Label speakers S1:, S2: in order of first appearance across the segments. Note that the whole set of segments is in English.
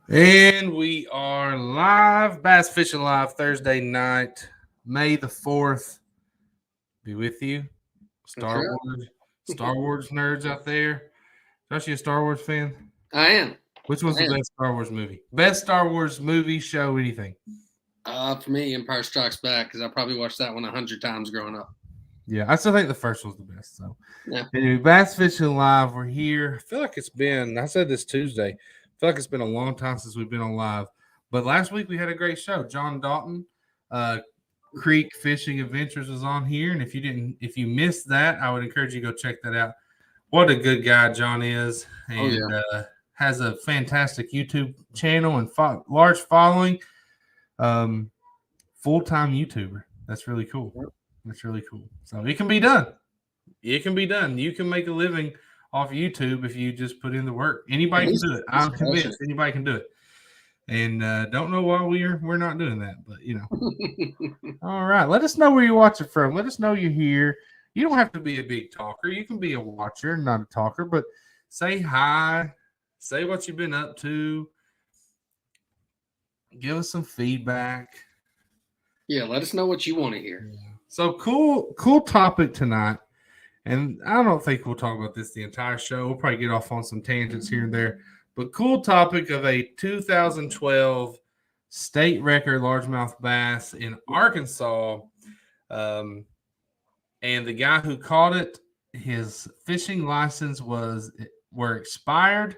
S1: And we are live, Bass Fishing Live, Thursday night, May the 4th. Be with you. Star Wars nerds out there. Josh, you a Star Wars fan?
S2: I am.
S1: Which one's the best Star Wars movie? Best Star Wars movie, show, anything?
S2: For me, Empire Strikes Back, because I probably watched that one 100 times growing up.
S1: Yeah, I still think the first one's the best. So,
S2: yeah.
S1: Anyway, Bass Fishing Live, we're here. I feel like it's been, I said this Tuesday, I feel like it's been a long time since we've been on live. But last week we had a great show. John Dalton, Creek Fishing Adventures was on here. And if you missed that, I would encourage you to go check that out. What a good guy John is. And has a fantastic YouTube channel and large following. Full-time YouTuber. That's really cool. That's really cool. So it can be done. It can be done. You can make a living off YouTube if you just put in the work. Anybody can do it. I'm convinced anybody can do it. And don't know why we're not doing that, but All right. Let us know where you're watching from. Let us know you're here. You don't have to be a big talker. You can be a watcher, not a talker, but say hi. Say what you've been up to. Give us some feedback.
S2: Yeah, let us know what you want to hear.
S1: Yeah. So cool topic tonight. And I don't think we'll talk about this the entire show. We'll probably get off on some tangents here and there. But cool topic of a 2012 state record largemouth bass in Arkansas. And the guy who caught it, his fishing license were expired,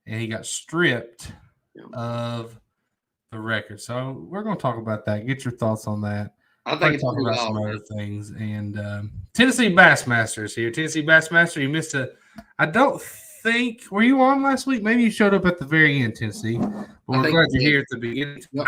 S1: and he got stripped of the record. So we're going to talk about that. Get your thoughts on that.
S2: I think it's
S1: talk about some other things. And Tennessee Bassmaster is here. Tennessee Bassmaster, you missed I don't think, were you on last week? Maybe you showed up at the very end, Tennessee. But we're glad you're here at the beginning. Yep.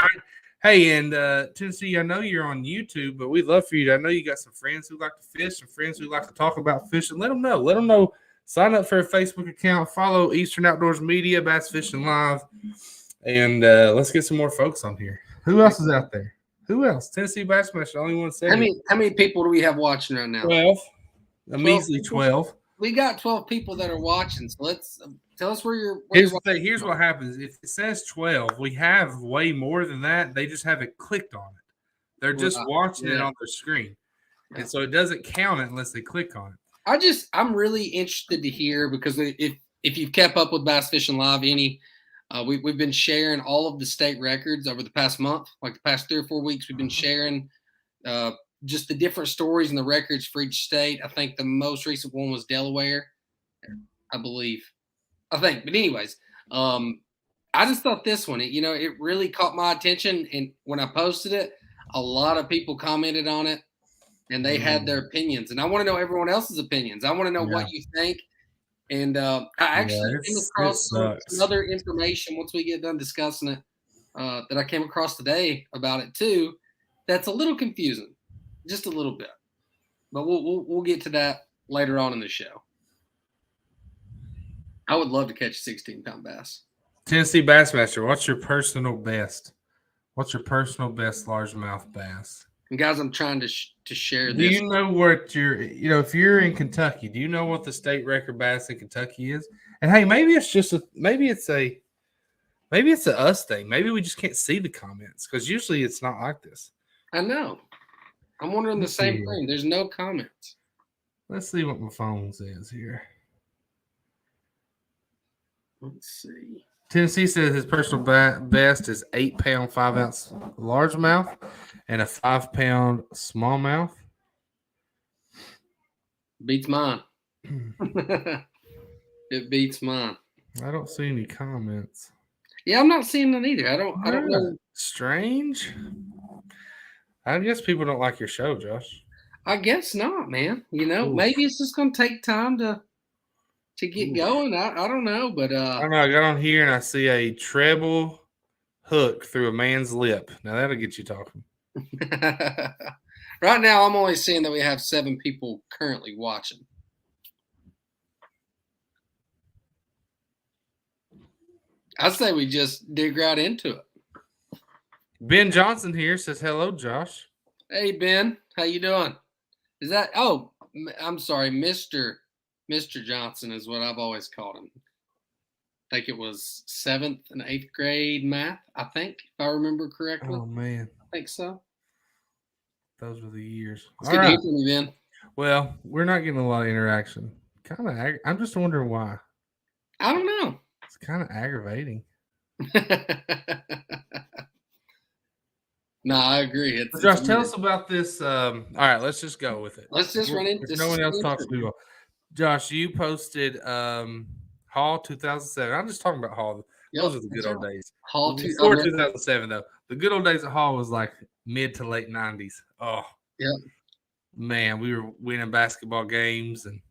S1: Hey, and Tennessee, I know you're on YouTube, but we'd love for you to. I know you got some friends who like to fish, some friends who like to talk about fishing. Let them know. Let them know. Sign up for a Facebook account. Follow Eastern Outdoors Media, Bass Fishing Live. And let's get some more folks on here. Who else is out there? Who else? Tennessee Bassmaster, only one saying.
S2: How many people do we have watching right now?
S1: 12. A measly 12.
S2: We got 12 people that are watching. So let's tell us where you're.
S1: Here's the thing. Here's what happens. If it says 12, we have way more than that. They just haven't clicked on it. They're just watching it on their screen. And so it doesn't count it unless they click on it.
S2: I'm really interested to hear, because if you've kept up with Bass Fishing Live, we've been sharing all of the state records over the past month. Like the past 3 or 4 weeks, we've been sharing just the different stories and the records for each state. I think the most recent one was Delaware, I believe. But anyways, I just thought this one, it really caught my attention. And when I posted it, a lot of people commented on it, and they had their opinions. And I want to know everyone else's opinions. I want to know what you think. And I actually came across some other information once we get done discussing it that I came across today about it too. That's a little confusing, just a little bit. But we'll get to that later on in the show. I would love to catch a 16-pound bass.
S1: Tennessee Bassmaster, what's your personal best? What's your personal best largemouth bass?
S2: And guys, I'm trying to share this.
S1: Do you know what if you're in Kentucky, do you know what the state record bass in Kentucky is? And hey, maybe it's a us thing. Maybe we just can't see the comments, because usually it's not like this.
S2: I know. I'm wondering the same thing. There's no comments.
S1: Let's see what my phone says here.
S2: Let's see.
S1: Tennessee says his personal best is 8-pound, 5-ounce largemouth and a 5-pound smallmouth.
S2: Beats mine. It beats mine.
S1: I don't see any comments.
S2: Yeah, I'm not seeing them either. I don't know.
S1: Strange. I guess people don't like your show, Josh.
S2: I guess not, man. Maybe it's just going to take time to get going. I don't know, but
S1: I don't know. I got on here and I see a treble hook through a man's lip. Now that'll get you talking.
S2: Right now, I'm only seeing that we have 7 people currently watching. I say we just dig right into it.
S1: Ben Johnson here says, hello, Josh.
S2: Hey, Ben. How you doing? Is that – oh, I'm sorry, Mr. Johnson is what I've always called him. think it was 7th and 8th grade math, I think, if I remember correctly.
S1: Oh man,
S2: I think so.
S1: those were the years.
S2: It's
S1: All
S2: good to
S1: right.
S2: hear from you, Ben.
S1: Well, we're not getting a lot of interaction. Kind of. I'm just wondering why.
S2: I don't know.
S1: It's kind of aggravating.
S2: No, I agree. It's
S1: Josh, tell us about this. All right, let's just go with it.
S2: Let's just run into
S1: if no one else talks, we will. Josh, you posted Hall 2007. I'm just talking about Hall. Those are the good old days.
S2: Hall
S1: Before 2007, though, the good old days of Hall was like mid to late 90s. Oh,
S2: yeah,
S1: man, we were winning basketball games and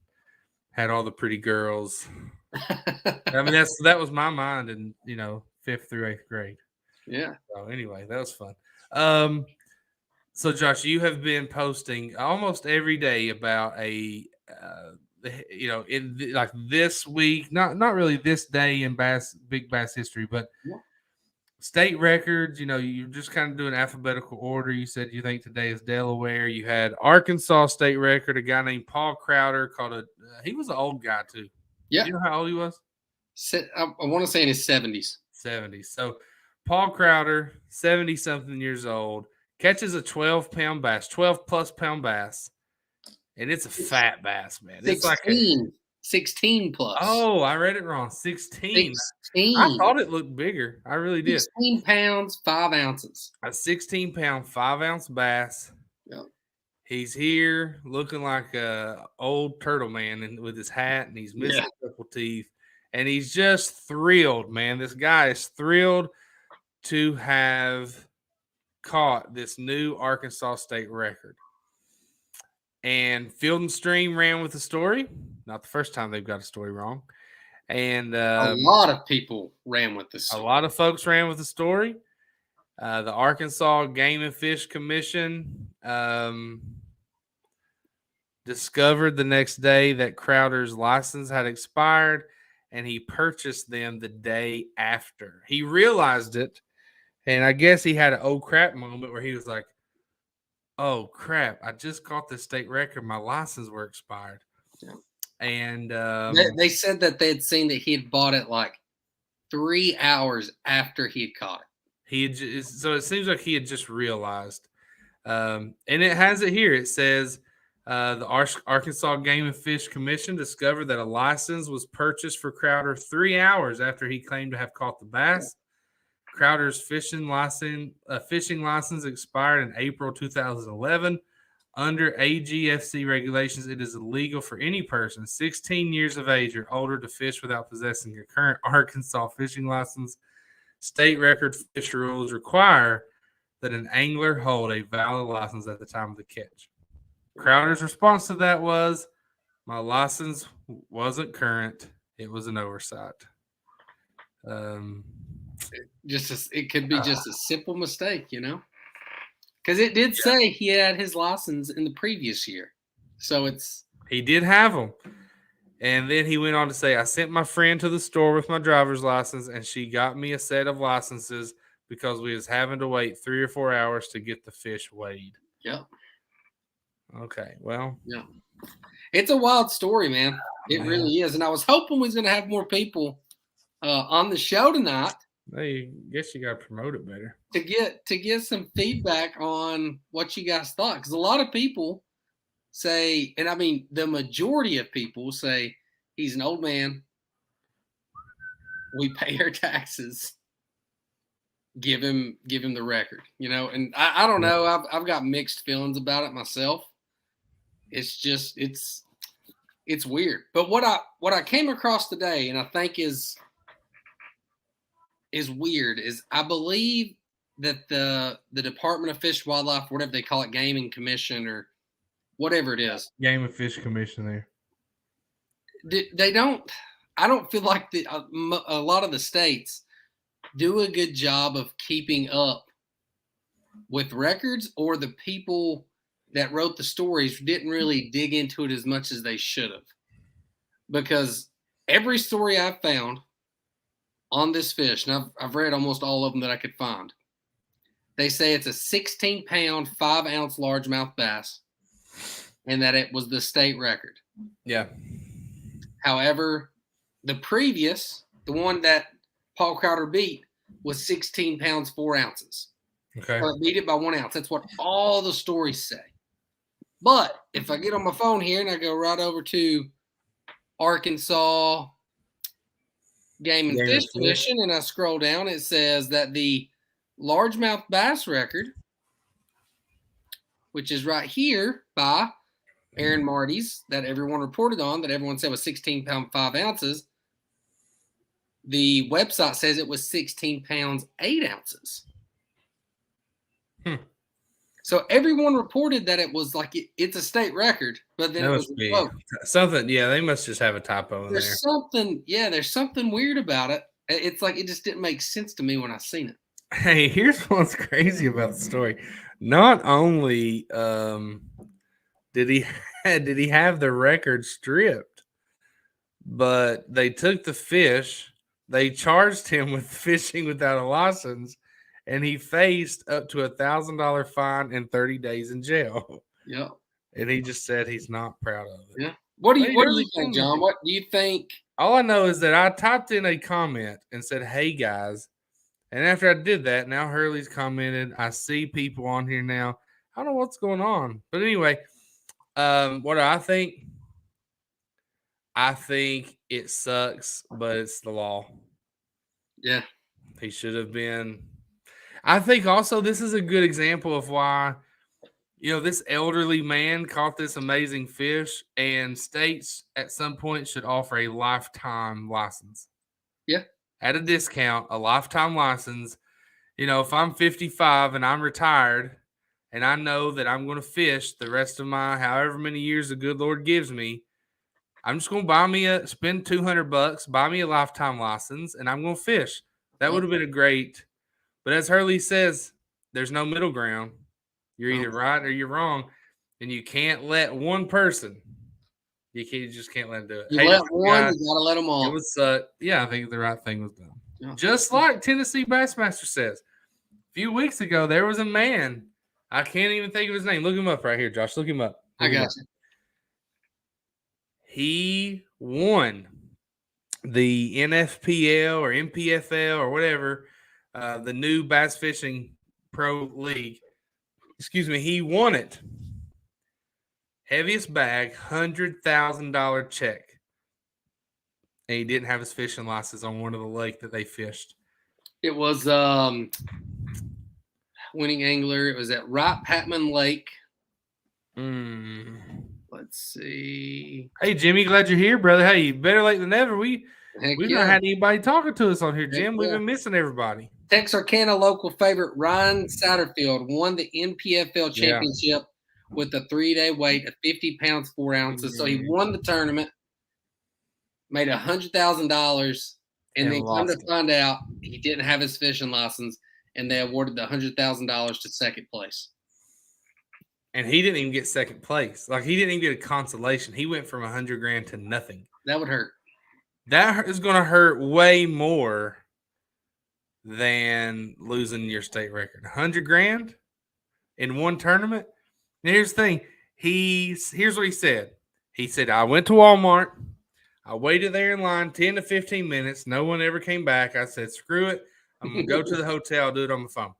S1: had all the pretty girls. I mean, that was my mind in 5th through 8th grade.
S2: Yeah.
S1: So anyway, that was fun. So Josh, you have been posting almost every day about like this week, not really this day in big bass history, but state records. You're just kind of doing alphabetical order. You said you think today is Delaware. You had Arkansas state record, a guy named Paul Crowder he was an old guy too.
S2: Yeah.
S1: You know how old he was?
S2: I want to say in his 70s.
S1: 70s. So Paul Crowder, 70-something years old, catches a 12-pound bass, 12-plus pound bass, and it's a fat bass, man.
S2: 16,
S1: it's like
S2: 16 plus.
S1: Oh, I read it wrong. 16.
S2: 16.
S1: I thought it looked bigger. I really did.
S2: 16 pounds, 5 ounces.
S1: A 16-pound, 5-ounce bass.
S2: Yep.
S1: He's here looking like a old turtle man with his hat, and he's missing a couple teeth. And he's just thrilled, man. This guy is thrilled to have caught this new Arkansas state record. And Field and Stream ran with the story. Not the first time they've got a story wrong. And
S2: a lot of people ran with this.
S1: A lot of folks ran with the story. The Arkansas Game and Fish Commission discovered the next day that Crowder's license had expired, and he purchased them the day after. He realized it, and I guess he had an oh crap moment where he was like, oh crap, I just caught the state record. My license were expired.
S2: Yeah.
S1: And
S2: they said that they had seen that he had bought it like 3 hours after he had caught it.
S1: So it seems like he had just realized. And it has it here. It says the Arkansas Game and Fish Commission discovered that a license was purchased for Crowder 3 hours after he claimed to have caught the bass. Crowder's fishing license expired in April 2011. Under AGFC regulations, it is illegal for any person 16 years of age or older to fish without possessing a current Arkansas fishing license. State record fish rules require that an angler hold a valid license at the time of the catch. Crowder's response to that was, my license wasn't current. It was an oversight.
S2: It could be just a simple mistake, because it did say he had his license in the previous year. So
S1: he did have them. And then he went on to say, I sent my friend to the store with my driver's license, and she got me a set of licenses because we was having to wait 3 or 4 hours to get the fish weighed.
S2: Yep.
S1: Okay, well.
S2: Yeah. It's a wild story, man. It really is. And I was hoping we was going to have more people on the show tonight.
S1: I guess you got to promote it better.
S2: To get some feedback on what you guys thought. Because a lot of people say, and I mean, the majority of people say he's an old man. We pay our taxes. Give him the record, and I don't know. I've got mixed feelings about it myself. It's just, it's weird. But what I came across today, and I think is weird, is I believe that the Department of Fish, Wildlife, whatever they call it, Gaming Commission or whatever it is.
S1: Game and Fish Commission there.
S2: I don't feel like a lot of the states do a good job of keeping up with records, or the people that wrote the stories didn't really dig into it as much as they should have. Because every story I've found on this fish, and I've read almost all of them that I could find, they say it's a 16-pound, 5-ounce largemouth bass, and that it was the state record.
S1: Yeah.
S2: However, the previous the one that Paul Crowder beat, was 16 pounds 4 ounces.
S1: Okay.
S2: Or beat it by 1 ounce. That's what all the stories say. But if I get on my phone here and I go right over to Arkansas Game and Fish Commission and I scroll down, it says that the largemouth bass record, which is right here by Aaron Marty's, that everyone reported on, that everyone said was 16 pounds 5 ounces. The website says it was 16 pounds 8 ounces. So everyone reported that it was like it's a state record, but then it was
S1: something. Yeah, they must just have a typo in there.
S2: There's something weird about it. It's like it just didn't make sense to me when I seen it.
S1: Hey, here's what's crazy about the story. Not only did he have the record stripped, but they took the fish. They charged him with fishing without a license, and he faced up to $1,000 fine and 30 days in jail.
S2: Yeah.
S1: And he just said he's not proud of it.
S2: Yeah. What do you think, John? What do you think?
S1: All I know is that I typed in a comment and said, "Hey guys," and after I did that, now Hurley's commented. I see people on here now. I don't know what's going on, but anyway, what do I think? I think it sucks, but it's the law.
S2: Yeah,
S1: he should have been. I think also this is a good example of why, this elderly man caught this amazing fish, and states at some point should offer a lifetime license.
S2: Yeah.
S1: At a discount, a lifetime license. If I'm 55 and I'm retired and I know that I'm going to fish the rest of my however many years the good Lord gives me, I'm just going to spend $200, buy me a lifetime license, and I'm going to fish. That would have been a great. But as Hurley says, there's no middle ground. You're either right or you're wrong, and you can't let one person. You just can't let them do it.
S2: You let one, you gotta let them all.
S1: It was, I think the right thing was done. Yeah. Just like Tennessee Bassmaster says, a few weeks ago there was a man. I can't even think of his name. Look him up right here, Josh. Look him up.
S2: I got you.
S1: He won the NFPL or MPFL or whatever, the new Bass Fishing Pro League. Excuse me. He won it. Heaviest bag, $100,000 check. And he didn't have his fishing license on one of the lake that they fished.
S2: It was winning angler. It was at Wright Patman Lake. Let's see.
S1: Hey, Jimmy, glad you're here, brother. Hey, better late than never. We've not had anybody talking to us on here, Jim. We've been missing everybody.
S2: Texarkana local favorite Ryan Satterfield won the NPFL championship with a 3-day weight of 50 pounds 4 ounces. So he won the tournament, made $100,000, and then come to find out he didn't have his fishing license, and they awarded the $100,000 to second place.
S1: And he didn't even get second place. Like, he didn't even get a consolation. He went from $100,000 to nothing.
S2: That would hurt.
S1: That is going to hurt way more than losing your state record. $100,000 in one tournament. And here's the thing. Here's what he said. He said, I went to Walmart. I waited there in line 10 to 15 minutes. No one ever came back. I said, screw it. I'm going to go to the hotel. I'll do it on the phone.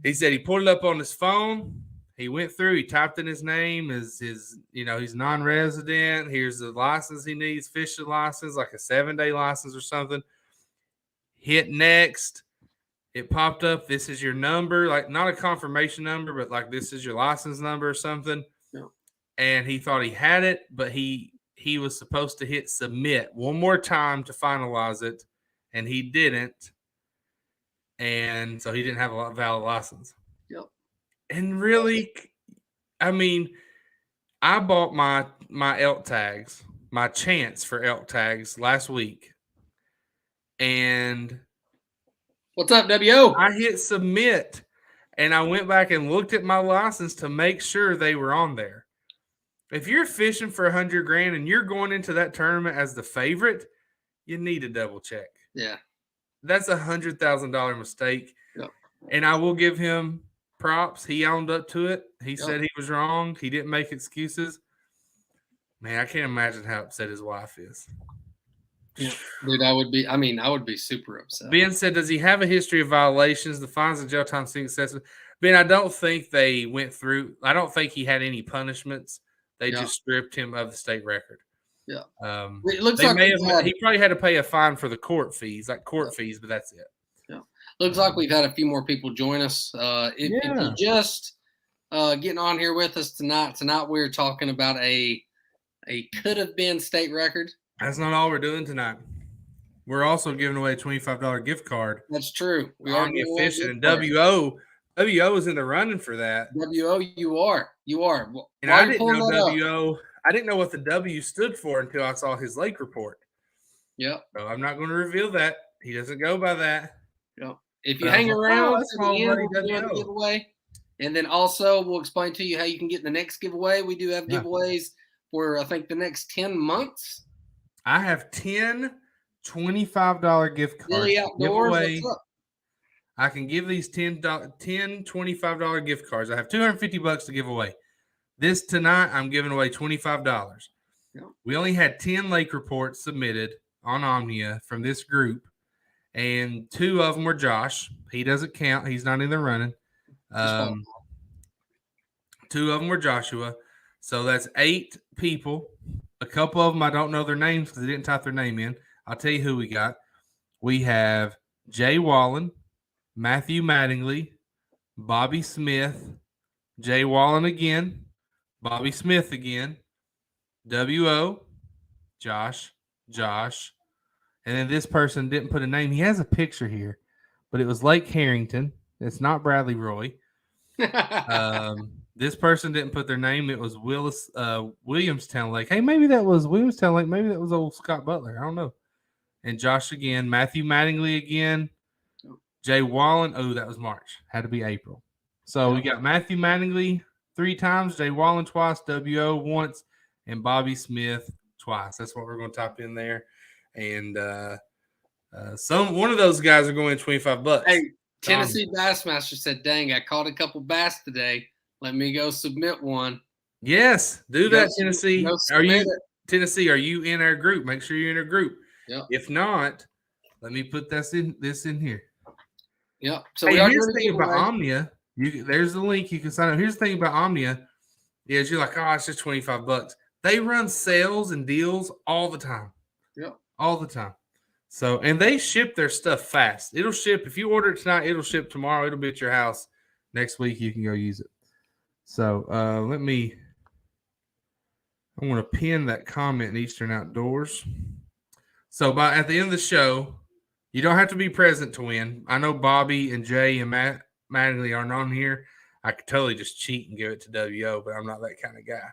S1: He said he pulled it up on his phone. He went through. He typed in his name. He's non-resident. Here's the license he needs, fishing license, like a 7-day license or something. Hit next. It popped up. This is your number, like not a confirmation number, but like this is your license number or something. Yeah. And he thought he had it, but he was supposed to hit submit one more time to finalize it, and he didn't. And so he didn't have a valid license.
S2: Yep.
S1: And really, I mean, I bought my elk tags, my chance for elk tags last week. And
S2: what's up, W.O.?
S1: I hit submit, and I went back and looked at my license to make sure they were on there. If you're fishing for $100,000 and you're going into that tournament as the favorite, you need to double check.
S2: Yeah.
S1: That's $100,000 mistake.
S2: Yep.
S1: And I will give him props. He owned up to it. He said he was wrong. He didn't make excuses. Man, I can't imagine how upset his wife is.
S2: Yeah, dude, I would be super upset.
S1: Ben said, does he have a history of violations? The fines and jail time seem excessive. Ben, I don't think they went through. I don't think he had any punishments. They just stripped him of the state record.
S2: Yeah.
S1: It looks like he probably had to pay a fine for the court fees, fees, but that's it.
S2: Yeah. Looks like we've had a few more people join us. If you just getting on here with us tonight we're talking about a could have been state record.
S1: That's not all we're doing tonight. We're also giving away a $25 gift card.
S2: That's true.
S1: We are giving fishing, and WO is in the running for that.
S2: WO, you are.
S1: And I didn't know WO. I didn't know what the W stood for until I saw his lake report.
S2: Yep.
S1: So I'm not going to reveal that. He doesn't go by that.
S2: Yep. If you hang around, that's the end, we'll do the giveaway. And then also we'll explain to you how you can get the next giveaway. We do have giveaways for I think the next 10 months.
S1: I have 10 $25 gift cards.
S2: Really outdoors. What's up?
S1: I can give these 10 $25 gift cards. I have $250 to give away. This tonight, I'm giving away $25. Yep. We only had 10 lake reports submitted on Omnia from this group, and 2 of them were Josh. He doesn't count. He's not in the running. 2 of them were Joshua. So that's 8 people. A couple of them, I don't know their names because they didn't type their name in. I'll tell you who we got. We have Jay Wallen, Matthew Mattingly, Bobby Smith, Jay Wallen again, Bobby Smith again, WO, Josh, and then this person didn't put a name. He has a picture here, but it was Lake Harrington. It's not Bradley Roy. This person didn't put their name. It was Williamstown Lake. Hey, maybe that was Williamstown Lake. Maybe that was old Scott Butler. I don't know. And Josh again, Matthew Mattingly again, Jay Wallen. Oh, that was March. Had to be April. So we got Matthew Mattingly 3 times, Jay Wallen twice, WO once, and Bobby Smith twice. That's what we're going to type in there. And one of those guys are going $25.
S2: Hey, Tennessee Bassmaster said, dang, I caught a couple bass today. Let me go submit one.
S1: Yes, do that, Tennessee. Tennessee, are you in our group? Make sure you're in our group.
S2: Yep.
S1: If not, let me put this in here.
S2: Yep. So
S1: here's the thing about Omnia. There's the link you can sign up. Here's the thing about Omnia is you're like, oh, it's just $25. They run sales and deals all the time.
S2: Yep.
S1: All the time. So, and they ship their stuff fast. It'll ship. If you order it tonight, it'll ship tomorrow. It'll be at your house next week. You can go use it. So I'm going to pin that comment in Eastern Outdoors. So at the end of the show, you don't have to be present to win. I know Bobby and Jay and Matt Mattingly aren't on here. I could totally just cheat and give it to WO, but I'm not that kind of guy.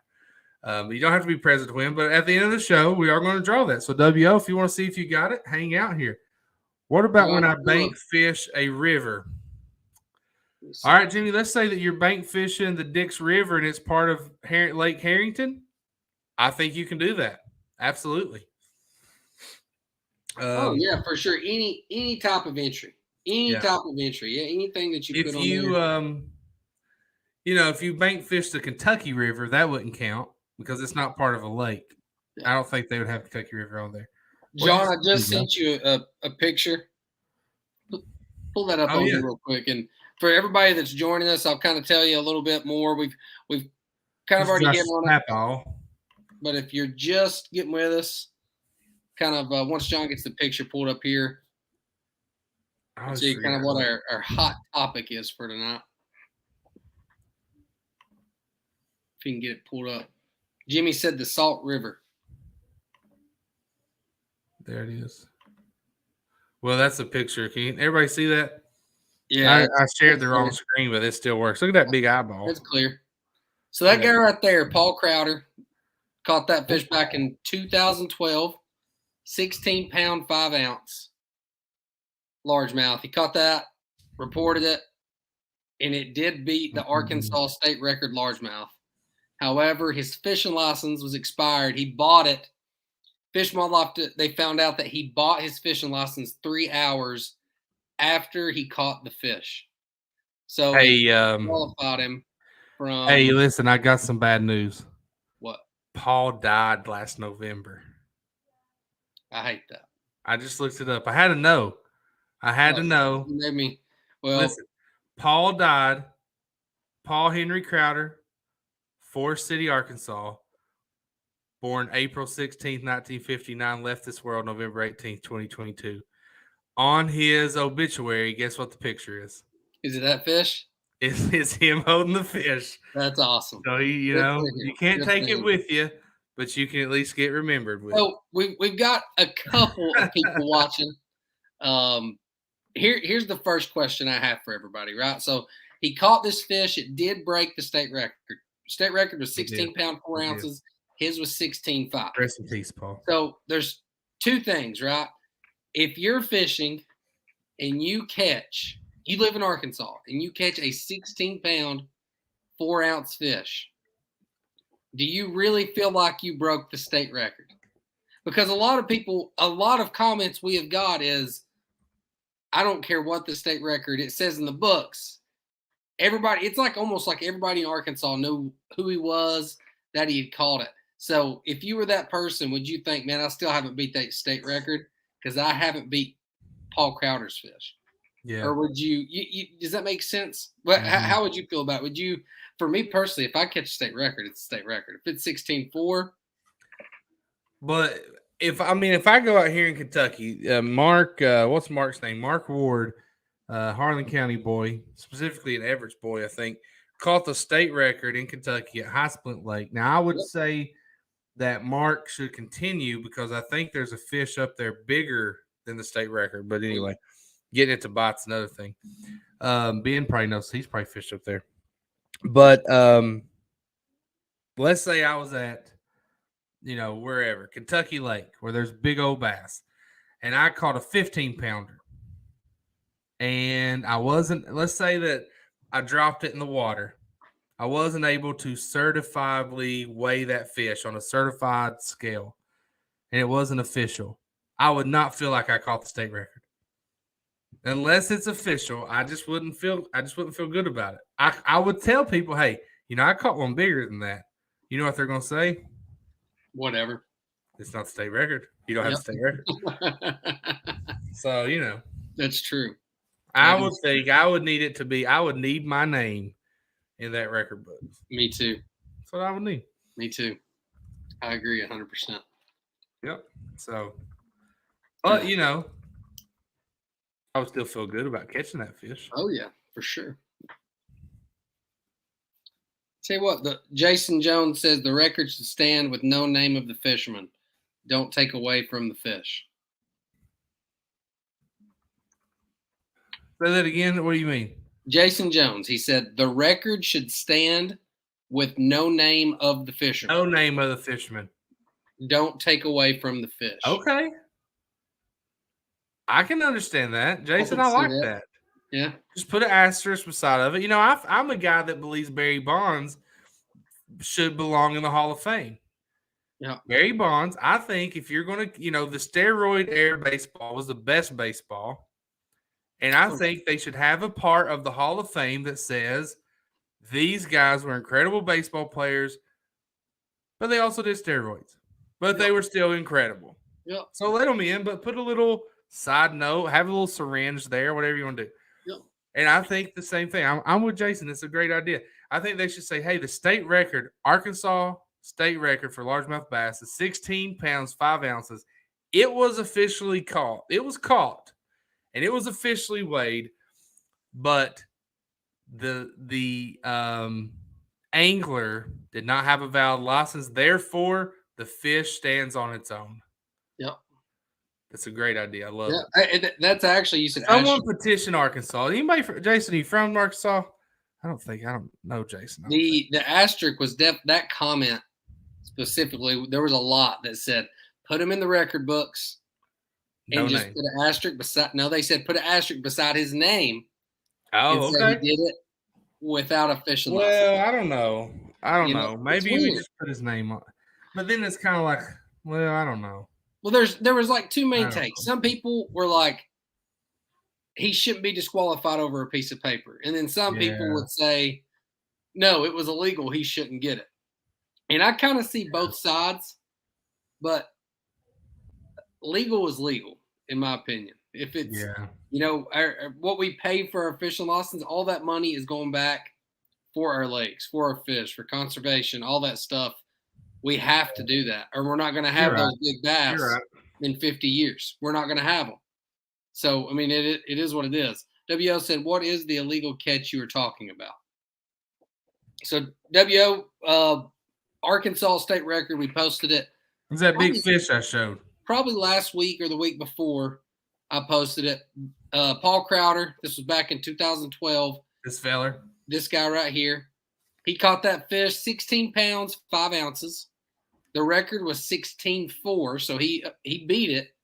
S1: But you don't have to be present to win. But at the end of the show, we are going to draw that. So WO, if you want to see if you got it, hang out here. What about when I bank fish a river? All right, Jimmy, let's say that you're bank fishing the Dix River and it's part of Lake Harrington. I think you can do that. Absolutely.
S2: Yeah, for sure. Any type of entry. Type of entry. Yeah, anything that you put on there.
S1: If you bank fish the Kentucky River, that wouldn't count because it's not part of a lake. Yeah. I don't think they would have Kentucky River on there.
S2: John, I just sent you a picture. Pull that up on here real quick. And for everybody that's joining us, I'll kind of tell you a little bit more. We've kind of already hit on it. But if you're just getting with us, kind of once John gets the picture pulled up here, I'll see kind of what our hot topic is for tonight. If you can get it pulled up. Jimmy said the Salt River.
S1: There it is. Well, that's a picture. Can everybody see that?
S2: Yeah.
S1: I shared the wrong screen, but it still works. Look at that big eyeball.
S2: It's clear. So that guy right there, Paul Crowder, caught that fish back in 2012, 16-pound, 5-ounce largemouth. He caught that, reported it, and it did beat the Arkansas state record largemouth. However, his fishing license was expired. He bought it. Fish and Wildlife, they found out that he bought his fishing license 3 hours after he caught the fish. So he qualified him from.
S1: Hey, listen, I got some bad news.
S2: What?
S1: Paul died last November.
S2: I hate that.
S1: I just looked it up. I had to know. I had to know.
S2: You made me. Well,
S1: listen, Paul died. Paul Henry Crowder, Forrest City, Arkansas. Born April 16th, 1959. Left this world November 18th, 2022. On his obituary, guess what the picture is?
S2: Is it that fish?
S1: It's him holding the fish.
S2: That's awesome.
S1: So you can't take it with you, but you can at least get remembered with.
S2: So we've got a couple of people watching. Here's the first question I have for everybody, right? So he caught this fish. It did break the state record. State record was 16 pounds 4 ounces. His was 16.5.
S1: Rest in peace, Paul.
S2: So there's two things, right? If you're fishing and you live in Arkansas and you catch a 16-pound 4 ounce fish, do you really feel like you broke the state record? Because a lot of comments we have got is, I don't care what the state record, it says in the books. Everybody, it's like almost like everybody in Arkansas knew who he was, that he had caught it. So if you were that person, would you think, man, I still haven't beat that state record because I haven't beat Paul Crowder's fish?
S1: Yeah.
S2: Or would you does that make sense? Well, how would you feel about it? Would you, for me personally, if I catch a state record, it's a state record. If it's 16.4.
S1: But if I go out here in Kentucky, Mark, what's Mark's name? Mark Ward, Harlan County boy, specifically an Everett's boy, I think, caught the state record in Kentucky at High Splint Lake. Now, I would say that Mark should continue because I think there's a fish up there bigger than the state record. But anyway, getting it to bite's another thing. Ben probably knows, he's probably fished up there. But let's say I was at, wherever, Kentucky Lake, where there's big old bass, and I caught a 15-pounder. And let's say that I dropped it in the water. I wasn't able to certifiably weigh that fish on a certified scale, and it wasn't official. I would not feel like I caught the state record. Unless it's official, I just wouldn't feel good about it. I would tell people, hey, I caught one bigger than that. You know what they're going to say?
S2: Whatever.
S1: It's not the state record. You don't have the state record. So,
S2: That's true.
S1: I would think I would need it to be, I would need my name in that record book.
S2: Me too.
S1: That's what I would need.
S2: Me too. I agree 100%.
S1: Yep. So, but, I would still feel good about catching that fish.
S2: Oh, yeah, for sure. Tell you what, Jason Jones says the record should stand with no name of the fisherman. Don't take away from the fish.
S1: Say that again. What do you mean?
S2: Jason Jones, he said the record should stand with no name of the fisherman.
S1: No name of the fisherman.
S2: Don't take away from the fish.
S1: Okay. I can understand that. Jason, I like that.
S2: Yeah.
S1: Just put an asterisk beside of it. I'm a guy that believes Barry Bonds should belong in the Hall of Fame.
S2: Yeah.
S1: Barry Bonds, I think if you're going to, the steroid era baseball was the best baseball. And I think they should have a part of the Hall of Fame that says these guys were incredible baseball players, but they also did steroids. But they were still incredible.
S2: Yeah.
S1: So let them in, but put a little side note, have a little syringe there, whatever you want to do.
S2: Yeah.
S1: And I think the same thing. I'm with Jason. It's a great idea. I think they should say, hey, the state record, Arkansas state record for largemouth bass is 16 pounds, 5 ounces. It was officially caught. It was caught. And it was officially weighed, but the angler did not have a valid license. Therefore, the fish stands on its own.
S2: Yep.
S1: That's a great idea. I love
S2: it. That's actually, you said
S1: someone petition Arkansas. Anybody, Jason, are you from Arkansas? I don't know, Jason.
S2: The asterisk was that comment specifically. There was a lot that said, put them in the record books. And just put an asterisk beside. No, they said put an asterisk beside his name.
S1: Oh, okay.
S2: He did it without official.
S1: Well, I don't know. Maybe we just put his name on. But then it's kind of like, well, I don't know.
S2: Well, there was like two main takes. Some people were like, he shouldn't be disqualified over a piece of paper, and then some people would say, no, it was illegal. He shouldn't get it. And I kind of see both sides, but legal is legal. in my opinion. If it's,
S1: Yeah.
S2: what we pay for our fishing license, all that money is going back for our lakes, for our fish, for conservation, all that stuff. We have to do that, or we're not going to have
S1: You're
S2: those
S1: right.
S2: big bass
S1: You're right.
S2: in 50 years. We're not going to have them. So, I mean, it is what it is. WO said, what is the illegal catch you were talking about? So, WO, Arkansas state record, we posted it.
S1: It's that big fish I showed.
S2: Probably last week or the week before I posted it. Paul Crowder, this was back in 2012.
S1: This feller.
S2: This guy right here. He caught that fish, 16 pounds, 5 ounces. The record was 16.4, so he beat it.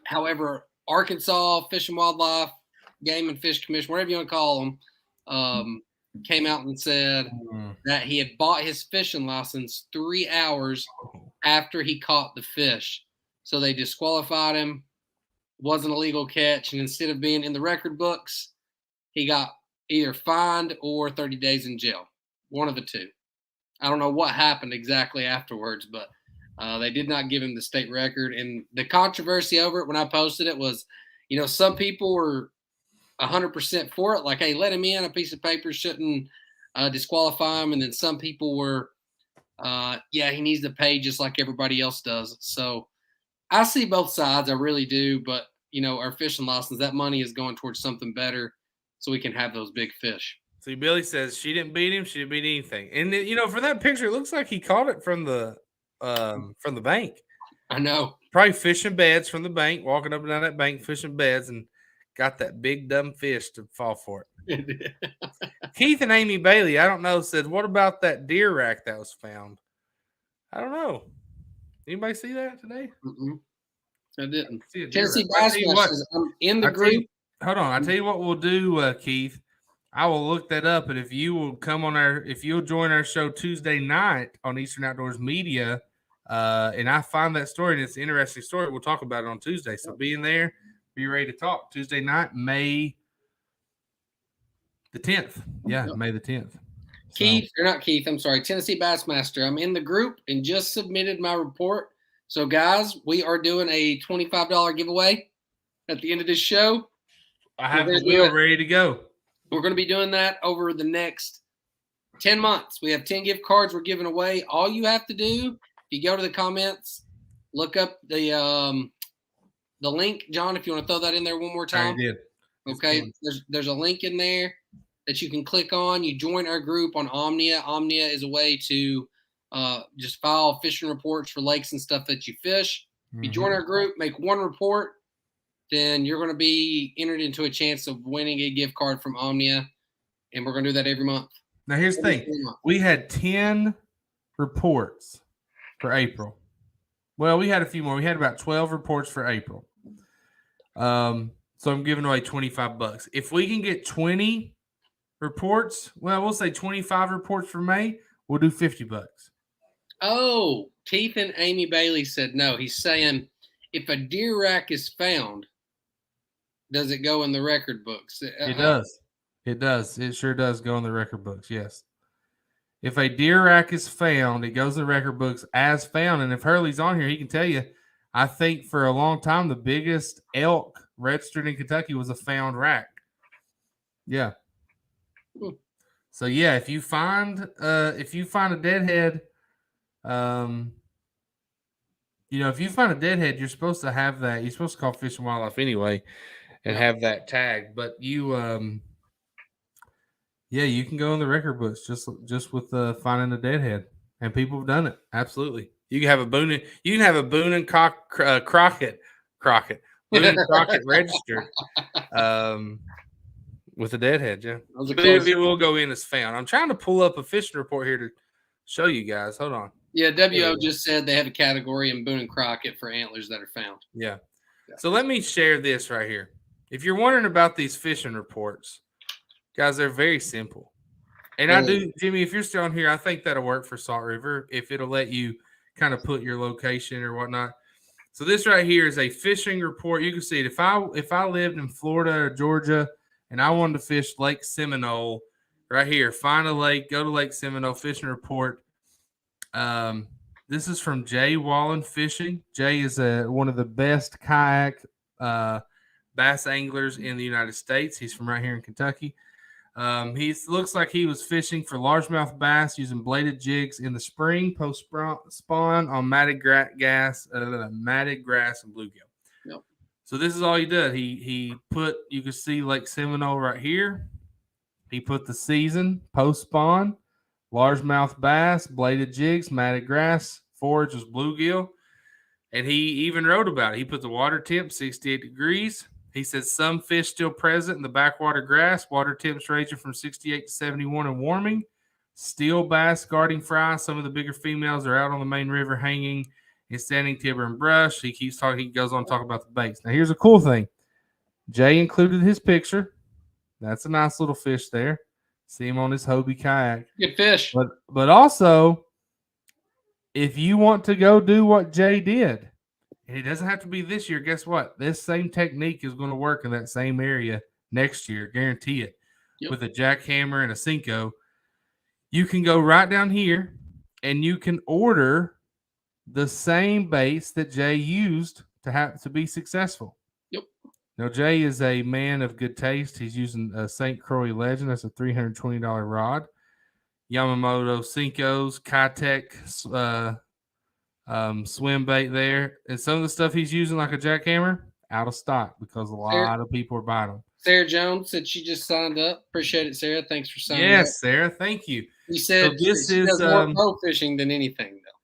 S2: However, Arkansas Fish and Wildlife, Game and Fish Commission, whatever you want to call them, came out and said that he had bought his fishing license 3 hours after he caught the fish. So they disqualified him. Wasn't a legal catch. And instead of being in the record books, he got either fined or 30 days in jail. One of the two. I don't know what happened exactly afterwards, but they did not give him the state record. And the controversy over it when I posted it was, some people were 100% for it. Like, hey, let him in. A piece of paper shouldn't disqualify him. And then some people were, he needs to pay just like everybody else does. So I see both sides. I really do. But, our fishing license, that money is going towards something better so we can have those big fish.
S1: See, Billy says she didn't beat him. She didn't beat anything. And, for that picture, it looks like he caught it from the bank.
S2: I know.
S1: Probably fishing beds from the bank, walking up and down that bank, fishing beds, and got that big dumb fish to fall for it. Keith and Amy Bailey, I don't know, said, what about that deer rack that was found? I don't know. Anybody see that today?
S2: Mm-mm. I didn't.
S1: Tennessee Bass Masters,
S2: I'm in the group.
S1: Hold on. I tell you what we'll do, Keith. I will look that up, and if you'll join our show Tuesday night on Eastern Outdoors Media, and I find that story, and it's an interesting story, we'll talk about it on Tuesday. So be in there, be ready to talk. Tuesday night, May the 10th. Yeah, May the 10th.
S2: Tennessee Bassmaster. I'm in the group and just submitted my report. So, guys, we are doing a $25 giveaway at the end of this show.
S1: I have the wheel ready to go.
S2: We're going to be doing that over the next 10 months. We have 10 gift cards we're giving away. All you have to do, if you go to the comments, look up the link. John, if you want to throw that in there one more time.
S1: I did.
S2: Okay. There's a link in there that you can click on. You join our group on Omnia. Omnia is a way to just file fishing reports for lakes and stuff that you fish. If you join our group, make one report, then you're going to be entered into a chance of winning a gift card from Omnia, and we're going to do that every month.
S1: Now, here's the thing. We had 10 reports for April. Well, we had a few more. We had about 12 reports for April. So I'm giving away $25. If we can get 20 reports, we'll say 25 reports for May, we'll do $50.
S2: Oh, Keith and Amy Bailey said no. He's saying if a deer rack is found, does it go in the record books?
S1: It does. It does. It sure does go in the record books, yes. If a deer rack is found, it goes in the record books as found. And if Hurley's on here, he can tell you, I think for a long time, the biggest elk registered in Kentucky was a found rack. Yeah. So, yeah, if you find a deadhead, if you find a deadhead, you're supposed to have that. You're supposed to call Fish and Wildlife anyway and have that tag. But you can go in the record books just with finding a deadhead, and people have done it. Absolutely, you can have a Boone. You can have a Boone and Crockett registered with a deadhead. Yeah, but it will go in as found. I'm trying to pull up a fishing report here to show you guys. Hold on.
S2: Yeah, WO just said they have a category in Boone and Crockett for antlers that are found.
S1: Yeah. So let me share this right here. If you're wondering about these fishing reports, guys, they're very simple. And I do, Jimmy, if you're still on here, I think that'll work for Salt River if it'll let you kind of put your location or whatnot. So this right here is a fishing report. You can see it. If I lived in Florida or Georgia and I wanted to fish Lake Seminole, right here, find a lake, go to Lake Seminole, fishing report. This is from Jay Wallen Fishing. Jay is one of the best kayak bass anglers in the United States. He's from right here in Kentucky. He looks like he was fishing for largemouth bass using bladed jigs in the spring post spawn on matted grass and bluegill.
S2: Yep.
S1: So this is all he did. He put, you can see Lake Seminole right here. He put the season post spawn, largemouth bass, bladed jigs, matted grass, forage was bluegill, and he even wrote about it. He put the water temp 68 degrees. He said some fish still present in the backwater grass. Water temps ranging from 68 to 71 and warming. Steel bass guarding fry. Some of the bigger females are out on the main river hanging in standing timber and brush. He keeps talking. He goes on to talk about the baits. Now, here's a cool thing. Jay included his picture. That's a nice little fish there. See him on his Hobie kayak.
S2: Good fish.
S1: But also, if you want to go do what Jay did, and it doesn't have to be this year. Guess what? This same technique is going to work in that same area next year. Guarantee it. Yep. With a jackhammer and a Cinco, you can go right down here and you can order the same baits that Jay used to be successful.
S2: Yep.
S1: Now, Jay is a man of good taste. He's using a St. Croix Legend. That's a $320 rod. Yamamoto Cinco's, Kitech, swim bait there, and some of the stuff he's using like a jackhammer out of stock because a lot of people are buying them.
S2: Sarah Jones said she just signed up. Appreciate it, Sarah. Thanks for signing up.
S1: Yes, Sarah, thank you.
S2: He said so this is more pro fishing than anything, though.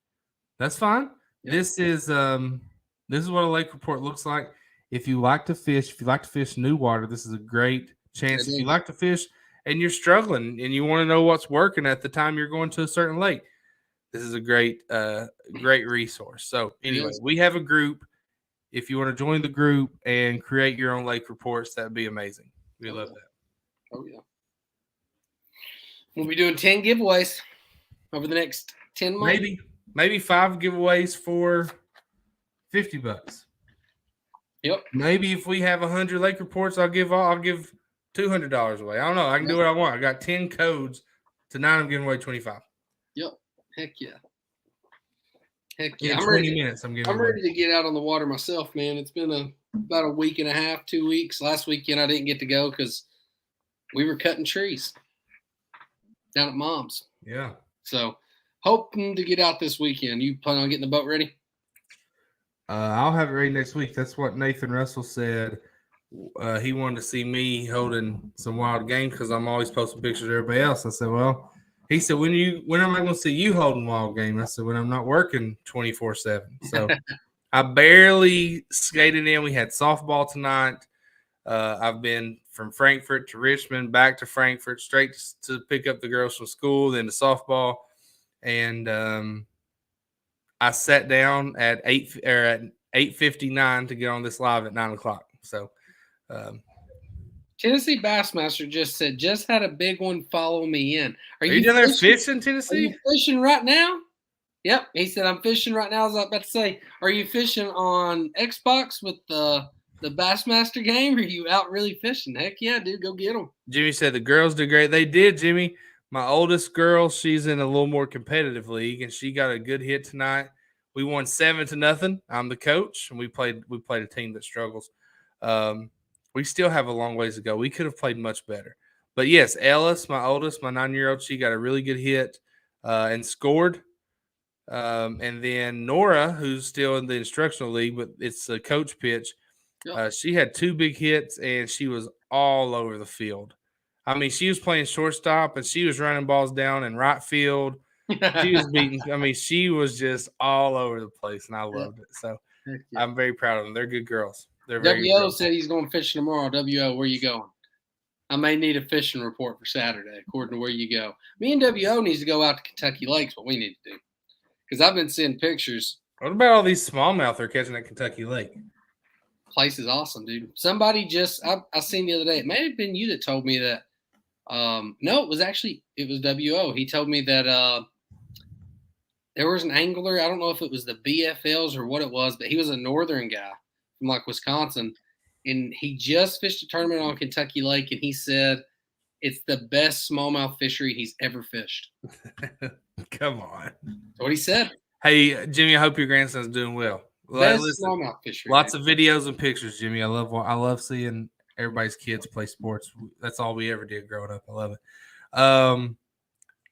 S1: That's fine. Yep. This is what a lake report looks like. If you like to fish new water, this is a great chance. If you like to fish and you're struggling and you want to know what's working at the time you're going to a certain lake, this is a great resource. So anyway, we have a group. If you want to join the group and create your own lake reports, that'd be amazing. We love that.
S2: Oh, yeah. We'll be doing 10 giveaways over the next 10 months.
S1: Maybe 5 giveaways for $50.
S2: Yep.
S1: Maybe if we have 100 lake reports, I'll give $200 away. I don't know. I can do what I want. I got 10 codes. Tonight I'm giving away 25.
S2: Yep. Heck yeah.
S1: In 20 minutes, I'm
S2: ready to get out on the water myself, man. It's been about a week and a half, 2 weeks. Last weekend I didn't get to go because we were cutting trees down at Mom's.
S1: Yeah.
S2: So hoping to get out this weekend. You plan on getting the boat ready?
S1: I'll have it ready next week. That's what Nathan Russell said. He wanted to see me holding some wild game because I'm always posting pictures of everybody else. I said, well, he said, when am I going to see you holding wild game? I said, when I'm not working 24/7. So I barely skated in. We had softball tonight. I've been from Frankfort to Richmond, back to Frankfort, straight to pick up the girls from school, then to softball. And I sat down at 8:59 to get on this live at 9 o'clock. So
S2: Tennessee Bassmaster just said, just had a big one follow me in. Are you
S1: down there fishing, Tennessee?
S2: Are you fishing right now? Yep. He said, I'm fishing right now. I was about to say, are you fishing on Xbox with the Bassmaster game? Or are you out really fishing? Heck yeah, dude. Go get them.
S1: Jimmy said the girls did great. They did, Jimmy. My oldest girl, she's in a little more competitive league, and she got a good hit tonight. We won 7-0. I'm the coach, and we played a team that struggles. We still have a long ways to go. We could have played much better. But, yes, Ellis, my oldest, my 9-year-old, she got a really good hit and scored. And then Nora, who's still in the instructional league, but it's a coach pitch, she had 2 big hits, and she was all over the field. I mean, she was playing shortstop, and she was running balls down in right field. She was beating – I mean, she was just all over the place, and I loved it. So I'm very proud of them. They're good girls.
S2: WO said he's going fishing tomorrow. WO, where you going? I may need a fishing report for Saturday, according to where you go. Me and WO needs to go out to Kentucky Lakes, what we need to do. Because I've been seeing pictures.
S1: What about all these smallmouth they're catching at Kentucky Lake?
S2: Place is awesome, dude. Somebody I seen the other day, it may have been you that told me that. No, it was WO. He told me that there was an angler. I don't know if it was the BFLs or what it was, but he was a northern guy from like Wisconsin, and he just fished a tournament on Kentucky Lake, and he said it's the best smallmouth fishery he's ever fished.
S1: Come on.
S2: That's what he said.
S1: Hey, Jimmy, I hope your grandson's doing well.
S2: Best
S1: Listen,
S2: smallmouth fishery.
S1: lots of videos and pictures, Jimmy. I love seeing everybody's kids play sports. That's all we ever did growing up. I love it.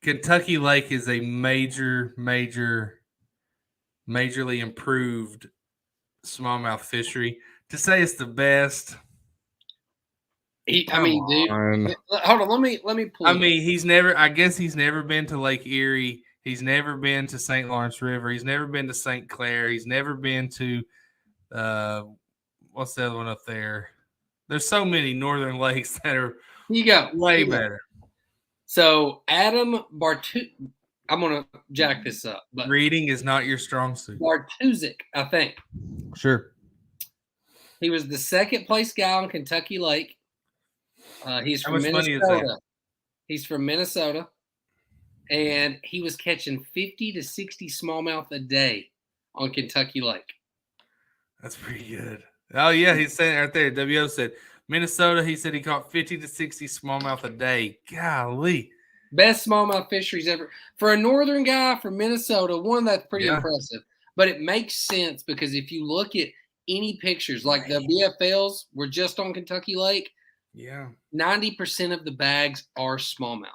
S1: Kentucky Lake is a majorly improved smallmouth fishery. To say it's the best,
S2: Dude, hold on. Let me pull.
S1: I mean, he's never. I guess he's never been to Lake Erie. He's never been to St. Lawrence River. He's never been to St. Clair. He's never been to what's the other one up there? There's so many northern lakes that are way better.
S2: So Adam Bartu, I'm gonna jack this up, but
S1: reading is not your strong suit.
S2: Bartuzik, I think.
S1: Sure.
S2: He was the second place guy on Kentucky Lake. He's
S1: How
S2: from
S1: much money is
S2: Minnesota.
S1: that?
S2: He's from Minnesota, and he was catching 50 to 60 smallmouth a day on Kentucky Lake.
S1: That's pretty good. Oh yeah, he's saying right there. WO said Minnesota. He said he caught 50 to 60 smallmouth a day. Golly,
S2: best smallmouth fisheries ever for a northern guy from Minnesota. One, that's pretty impressive. But it makes sense because if you look at any pictures, like the BFLs were just on Kentucky Lake.
S1: Yeah,
S2: 90% of the bags are smallmouth.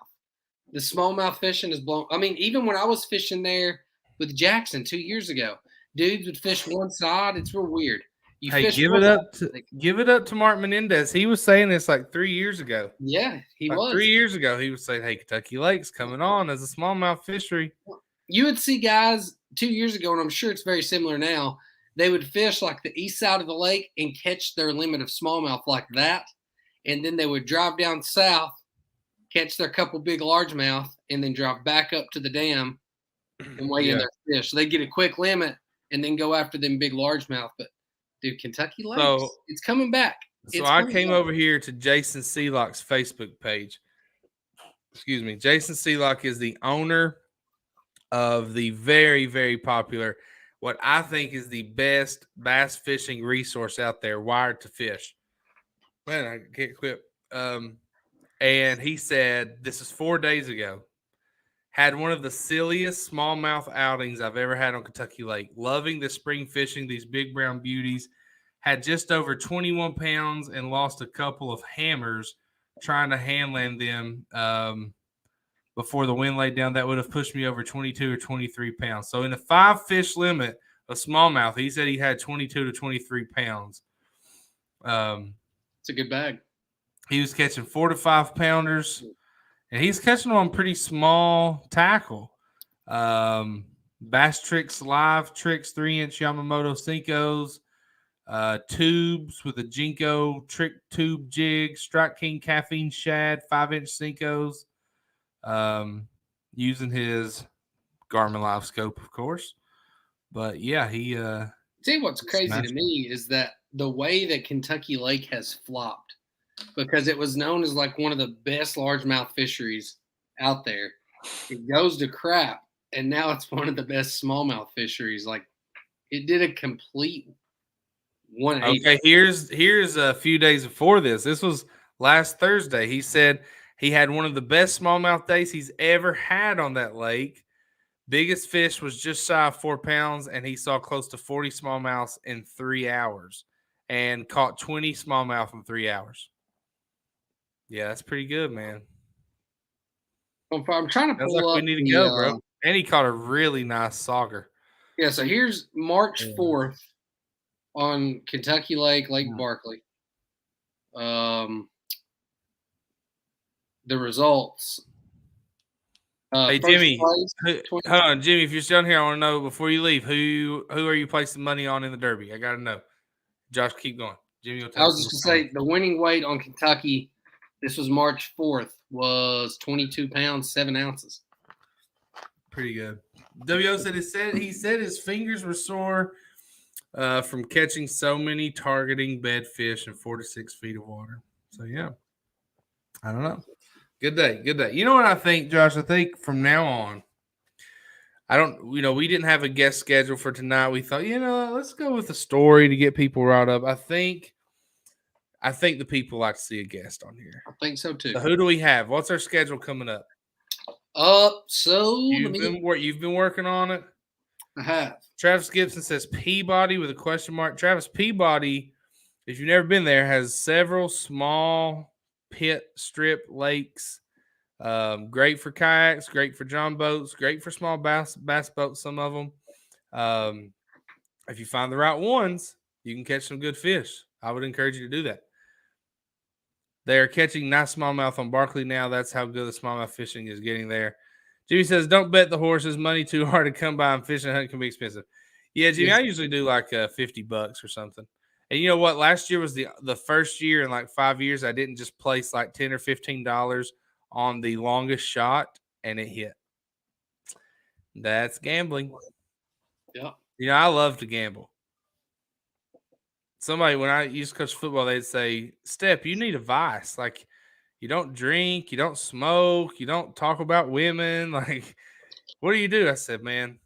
S2: The smallmouth fishing is blown. I mean, even when I was fishing there with Jackson 2 years ago, dudes would fish one side. It's real weird.
S1: Hey, give it up to Mark Menendez. He was saying this like 3 years ago.
S2: Yeah, he was.
S1: 3 years ago, he was saying, "Hey, Kentucky Lake's coming on as a smallmouth fishery."
S2: You would see guys 2 years ago, and I'm sure it's very similar now. They would fish like the east side of the lake and catch their limit of smallmouth like that, and then they would drive down south, catch their couple big largemouth, and then drive back up to the dam and weigh in their fish. So they get a quick limit and then go after them big largemouth. But dude, Kentucky Lake, it's coming back.
S1: So I came over here to Jason Seelock's Facebook page. Excuse me. Jason Seelock is the owner of the very, very popular, what I think is the best bass fishing resource out there, Wired to Fish. Man, I can't quit. And he said, this is 4 days ago, had one of the silliest smallmouth outings I've ever had on Kentucky Lake. Loving the spring fishing, these big brown beauties. Had just over 21 pounds and lost a couple of hammers trying to handland them before the wind laid down. That would have pushed me over 22 or 23 pounds. So in the 5-fish limit of smallmouth, he said he had 22 to 23 pounds.
S2: It's a good bag.
S1: He was catching 4 to 5 pounders, and he's catching them on pretty small tackle. Bass Tricks Live Tricks 3-inch Yamamoto Senkos. Tubes with a Jinko trick tube jig, Strike King caffeine shad, 5-inch Senkos, using his Garmin Live Scope, of course. But yeah, he
S2: see what's crazy to me is that the way that Kentucky Lake has flopped, because it was known as like one of the best largemouth fisheries out there. It goes to crap, and now it's one of the best smallmouth fisheries. Like, it did a complete 180.
S1: Okay, here's a few days before this. This was last Thursday. He said he had one of the best smallmouth days he's ever had on that lake. Biggest fish was just shy of 4 pounds, and he saw close to 40 smallmouths in 3 hours and caught 20 smallmouth in 3 hours. Yeah, that's pretty good, man.
S2: I'm trying to pull up.
S1: We need to go, bro. And he caught a really nice sauger.
S2: Yeah, so here's March 4th on Kentucky Lake, Lake Barkley. The results.
S1: Hey, Jimmy. Hold on, Jimmy. If you're still here, I want to know before you leave, who are you placing money on in the Derby? I got to know. Josh, keep going. Jimmy,
S2: I was just going to say the winning weight on Kentucky, this was March 4th, was 22 pounds, 7 ounces.
S1: Pretty good. WO said he said his fingers were sore from catching so many targeting bed fish in 4 to 6 feet of water. So, yeah. I don't know. Good day. You know what I think, Josh? I think from now on, we didn't have a guest schedule for tonight. We thought, let's go with a story to get people riled up. I think the people like to see a guest on here.
S2: I think so too.
S1: So who do we have? What's our schedule coming up?
S2: So
S1: you've been working on it.
S2: I have.
S1: Travis Gibson says Peabody with a question mark. Travis, Peabody, if you've never been there, has several small pit strip lakes. Great for kayaks, great for john boats, great for small bass boats, some of them. If you find the right ones, you can catch some good fish. I would encourage you to do that. They are catching nice smallmouth on Barkley now. That's how good the smallmouth fishing is getting there. Jimmy says, don't bet the horses. Money too hard to come by, and fishing hunt can be expensive. Yeah, Jimmy, I usually do like $50 or something. And you know what? Last year was the first year in like 5 years I didn't just place like $10 or $15 on the longest shot, and it hit. That's gambling.
S2: Yeah.
S1: You know, I love to gamble. Somebody, when I used to coach football, they'd say, Step, you need a vice. Like, you don't drink, you don't smoke, you don't talk about women. Like, what do you do? I said, man,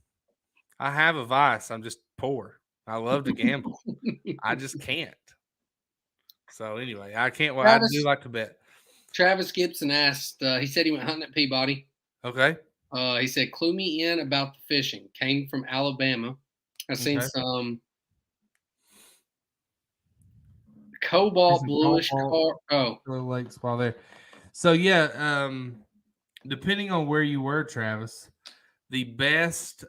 S1: I have a vice. I'm just poor. I love to gamble. I just can't. So anyway, I can't. Well, I do like to bet.
S2: Travis Gibson asked. He said he went hunting at Peabody.
S1: Okay.
S2: He said, "Clue me in about the fishing." Came from Alabama. I've seen some cobalt bluish
S1: lakes while there. So yeah, depending on where you were, Travis, the best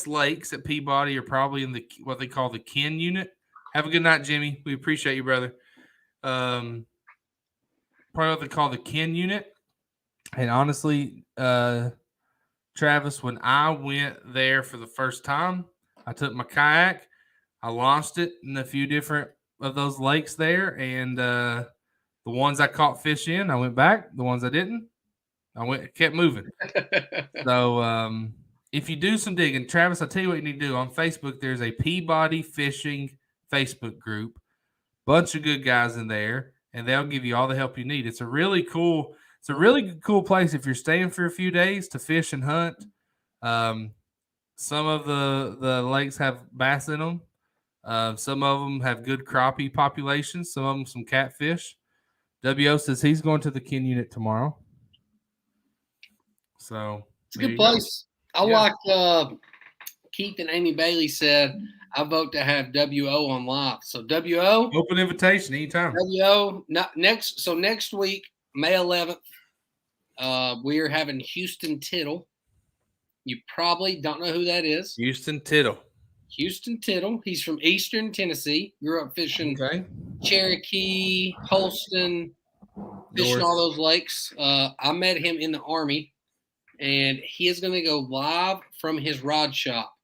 S1: lakes at Peabody are probably in what they call the Ken unit. Have a good night, Jimmy. We appreciate you, brother. Probably what they call the Ken unit. And honestly, Travis, when I went there for the first time, I took my kayak, I launched it in a few different of those lakes there, and the ones I caught fish in, I went back. The ones I didn't, kept moving. So if you do some digging, Travis, I'll tell you what you need to do. On Facebook, there's a Peabody Fishing Facebook group. Bunch of good guys in there, and they'll give you all the help you need. It's a really cool place if you're staying for a few days to fish and hunt. Some of the lakes have bass in them. Some of them have good crappie populations. Some of them some catfish. WO says he's going to the Ken unit tomorrow. So
S2: it's a good place. I like Keith and Amy Bailey said, I vote to have WO on live. So WO,
S1: open invitation anytime.
S2: WO next week, May 11th, we are having Houston Tittle. You probably don't know who that is.
S1: Houston Tittle.
S2: He's from Eastern Tennessee. Grew up fishing Cherokee, Holston, fishing all those lakes. I met him in the Army, and he is going to go live from his rod shop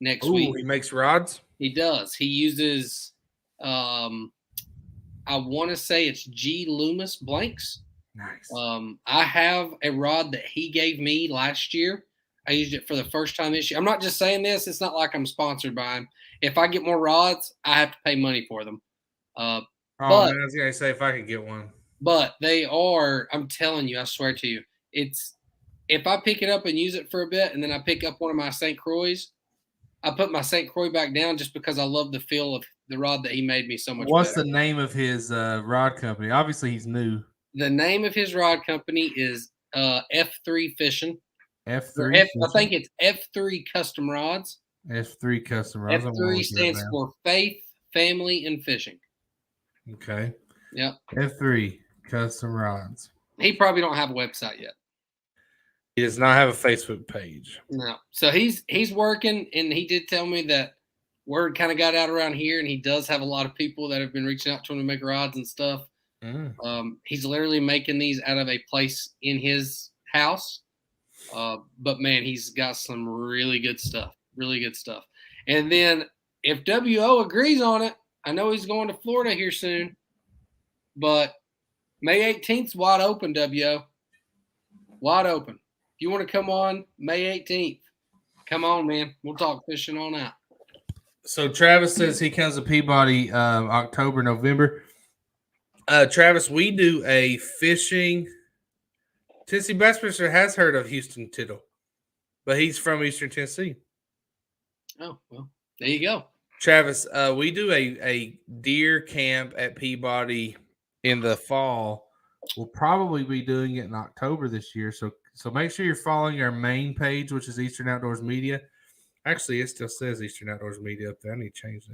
S2: next week.
S1: He makes rods?
S2: He does. He uses, I want to say it's G. Loomis blanks.
S1: Nice.
S2: I have a rod that he gave me last year. I used it for the first time this year. I'm not just saying this. It's not like I'm sponsored by him. If I get more rods, I have to pay money for them.
S1: Man, I was going to say if I could get one.
S2: But they are, I'm telling you, I swear to you, if I pick it up and use it for a bit and then I pick up one of my St. Croix, I put my St. Croix back down just because I love the feel of the rod that he made me so much
S1: What's
S2: better.
S1: the name of his rod company? Obviously, he's new.
S2: The name of his rod company is F3 Fishing.
S1: F3?
S2: I think it's F3 Custom Rods.
S1: F3 Custom Rods.
S2: F3 stands for Faith, Family, and Fishing.
S1: Okay.
S2: Yep.
S1: F3 Custom Rods.
S2: He probably don't have a website yet.
S1: He does not have a Facebook page.
S2: No. So he's working, and he did tell me that word kind of got out around here, and he does have a lot of people that have been reaching out to him to make rods and stuff. He's literally making these out of a place in his house. But man, he's got some really good stuff. And then if WO agrees on it, I know he's going to Florida here soon, but May 18th is wide open, WO. Wide open. If you want to come on May 18th, come on, man. We'll talk fishing all night.
S1: So Travis says he comes to Peabody October, November. Travis, we do a fishing. Tennessee Bassmaster has heard of Houston Tittle, but he's from Eastern Tennessee.
S2: Oh, well, there you go.
S1: Travis, we do a deer camp at Peabody in the fall. We'll probably be doing it in October this year, so So make sure you're following our main page, which is Eastern Outdoors Media. Actually, it still says Eastern Outdoors Media up there. I need to change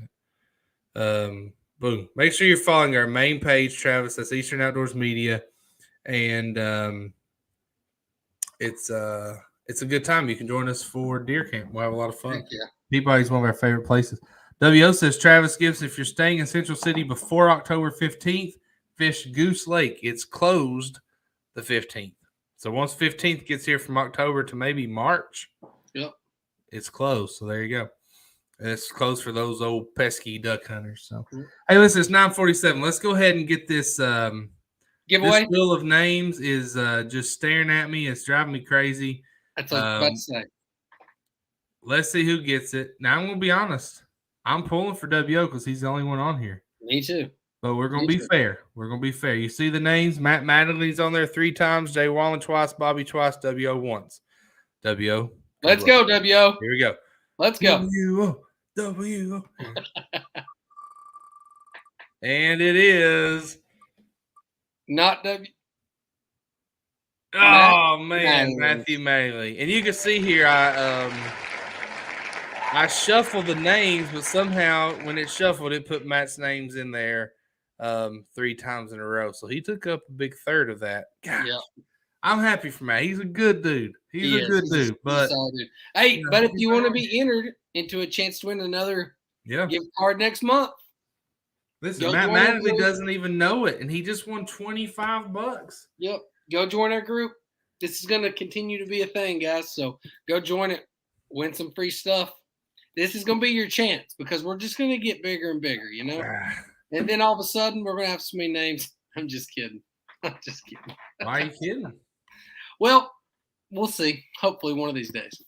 S1: that. Boom. Make sure you're following our main page, Travis. That's Eastern Outdoors Media. And it's a good time. You can join us for deer camp. We'll have a lot of fun.
S2: Yeah.
S1: Peabody's one of our favorite places. WO says, Travis Gibson, if you're staying in Central City before October 15th, fish Goose Lake. It's closed the 15th. So once 15th gets here from October to maybe March,
S2: yep,
S1: it's closed. So there you go. It's closed for those old pesky duck hunters. So, hey, listen, it's 9:47. Let's go ahead and get this
S2: giveaway.
S1: This wheel of names is just staring at me. It's driving me crazy.
S2: That's what I was about to say.
S1: Let's see who gets it. Now, I'm going to be honest. I'm pulling for WO because he's the only one on here.
S2: Me too.
S1: But we're going to be fair. We're going to be fair. You see the names? Matt Mattingly's on there 3 times. Jay Wallen twice. Bobby twice. WO once. WO.
S2: Let's go, WO.
S1: Here we go.
S2: Let's go.
S1: WO. And it is
S2: not W.
S1: Oh man, Matthew Mattingly. And you can see here I shuffled the names, but somehow when it shuffled, it put Matt's names in there 3 times in a row. So he took up a big third of that. Gosh, yeah. I'm happy for Matt. He's a good dude. He's a good dude. But
S2: dude. Hey, but if you want to be entered into a chance to win another gift card next month.
S1: Listen, Matt Mattingly doesn't even know it, and he just won $25.
S2: Yep. Go join our group. This is going to continue to be a thing, guys. So go join it. Win some free stuff. This is going to be your chance because we're just going to get bigger and bigger, you know? And then all of a sudden, we're going to have so many names. I'm just kidding. I'm just kidding.
S1: Why are you kidding?
S2: Well, we'll see. Hopefully one of these days.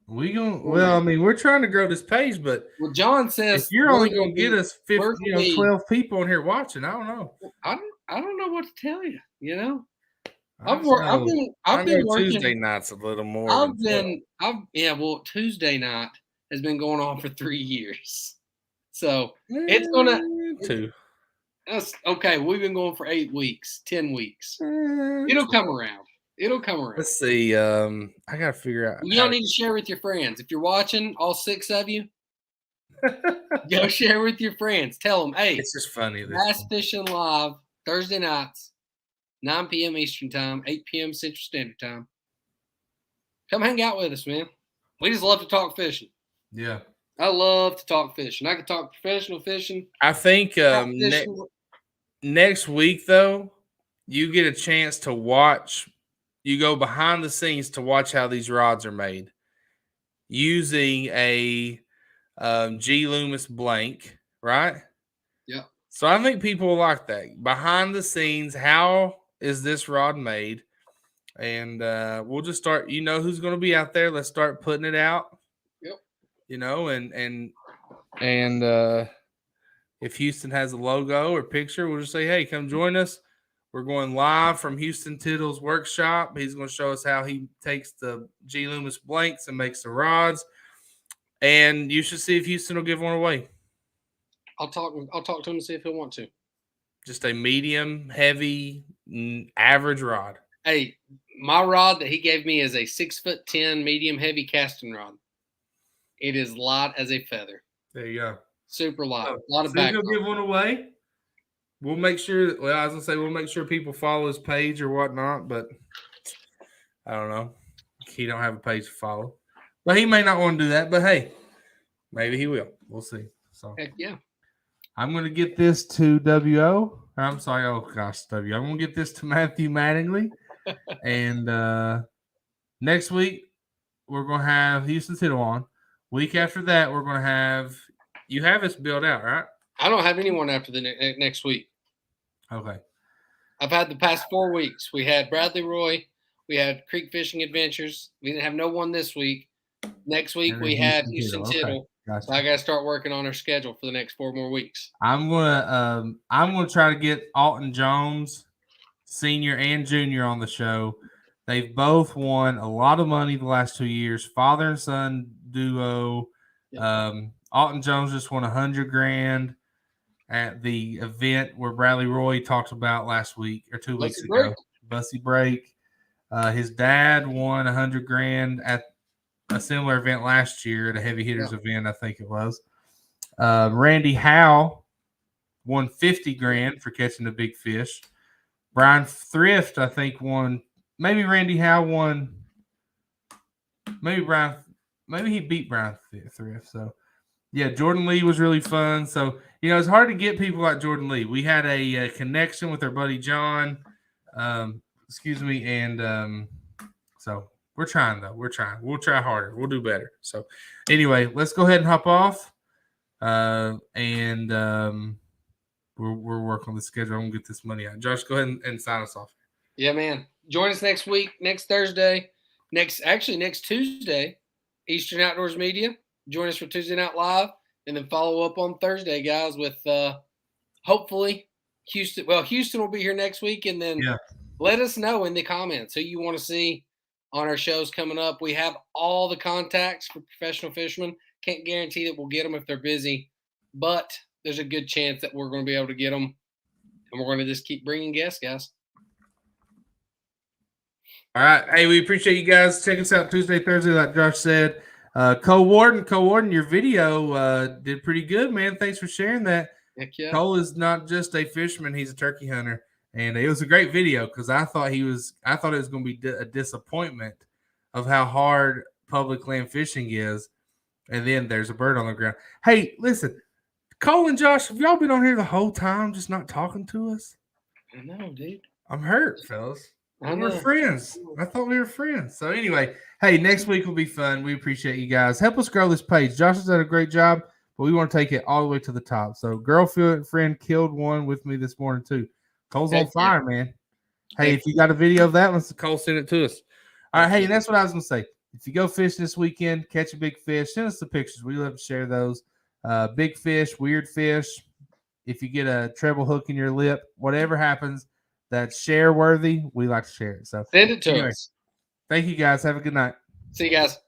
S1: We're trying to grow this page, but
S2: John says
S1: if you're only going to get us 12 people in here watching, I don't know.
S2: I don't know what to tell you, you know?
S1: I've been working Tuesday nights a little more.
S2: Tuesday night has been going on for 3 years. So it's gonna
S1: 2.
S2: Okay, we've been going for 8 weeks, 10 weeks. It'll come around.
S1: Let's see. I gotta figure out.
S2: You don't need to share with your friends. If you're watching, all 6 of you, go share with your friends. Tell them, hey,
S1: it's just funny.
S2: Bass Fishing Live Thursday nights, 9 p.m. Eastern Time, 8 p.m. Central Standard Time. Come hang out with us, man. We just love to talk fishing.
S1: Yeah.
S2: I love to talk fishing. I can talk professional fishing.
S1: I think next week, though, you get a chance to watch. You go behind the scenes to watch how these rods are made using a G. Loomis blank, right?
S2: Yeah.
S1: So I think people will like that. Behind the scenes, how is this rod made? And we'll just start. You know who's going to be out there. Let's start putting it out.
S2: Yep.
S1: You know, and if Houston has a logo or picture, we'll just say, hey, come join us. We're going live from Houston Tittle's workshop. He's going to show us how he takes the G. Loomis blanks and makes the rods. And you should see if Houston will give one away.
S2: I'll talk to him and see if he'll want to.
S1: Just a medium, heavy, average rod.
S2: Hey, my rod that he gave me is a 6'10" medium heavy casting rod. It is light as a feather.
S1: There you go.
S2: Super light. A lot of back.
S1: He'll give one away. We'll make sure. Well, I was gonna say we'll make sure people follow his page or whatnot, but I don't know. He don't have a page to follow, but he may not want to do that. But hey, maybe he will. We'll see. So
S2: heck yeah,
S1: I'm gonna get this to WO. I'm sorry. Oh gosh, W. I'm gonna get this to Matthew Mattingly, and next week we're gonna have Houston Tittle on. Week after that, we're gonna have. You have us built out, right?
S2: I don't have anyone after the next week.
S1: Okay.
S2: I've had the past 4 weeks. We had Bradley Roy. We had Creek Fishing Adventures. We didn't have no one this week. Next week we had Houston Tittle. Okay. Gotcha. So I got to start working on our schedule for the next 4 more weeks.
S1: I'm gonna try to get Alton Jones, senior and junior, on the show. They've both won a lot of money the last 2 years. Father and son duo. Yep. Alton Jones just won $100,000 at the event where Bradley Roy talked about last week or 2 weeks ago. Bussy Break. His dad won $100,000 at a similar event last year at a heavy hitters event, I think it was. Randy Howe won $50,000 for catching a big fish. Brian Thrift, I think, won. Maybe Randy Howe won. Maybe he beat Brian Thrift. So, yeah, Jordan Lee was really fun. So, it's hard to get people like Jordan Lee. We had a connection with our buddy John. And so we're trying, though. We're trying. We'll try harder. We'll do better. So, anyway, let's go ahead and hop off. We're working on the schedule. I'm going to get this money out. Josh, go ahead and sign us off.
S2: Yeah, man. Join us next week, next Thursday, next Tuesday, Eastern Outdoors Media. Join us for Tuesday Night Live, and then follow up on Thursday, guys, with hopefully Houston. Well, Houston will be here next week, and then let us know in the comments who you want to see on our shows coming up. We have all the contacts for professional fishermen. Can't guarantee that we'll get them if they're busy, but there's a good chance that we're going to be able to get them, and we're going to just keep bringing guests, guys.
S1: All right. Hey, we appreciate you guys. Check us out Tuesday, Thursday, like Josh said. Cole Warden, your video did pretty good, man. Thanks for sharing that.
S2: Heck yeah.
S1: Cole is not just a fisherman; he's a turkey hunter, and it was a great video because I thought it was going to be a disappointment of how hard public land fishing is, and then there's a bird on the ground. Hey, listen, Cole and Josh, have y'all been on here the whole time, just not talking to us?
S2: I know, dude.
S1: I'm hurt, fellas. We're friends. I thought we were friends. So anyway, hey, next week will be fun. We appreciate you guys. Help us grow this page. Josh has done a great job, but we want to take it all the way to the top. So girlfriend killed one with me this morning too. Cole's on fire, man. Hey, if you got a video of that one, Cole, send it to us. All right, hey, and that's what I was going to say. If you go fishing this weekend, catch a big fish, send us the pictures. We love to share those. Big fish, weird fish. If you get a treble hook in your lip, whatever happens, that's share worthy. We like to share it. So
S2: send it to us.
S1: Thank you guys. Have a good night.
S2: See you guys.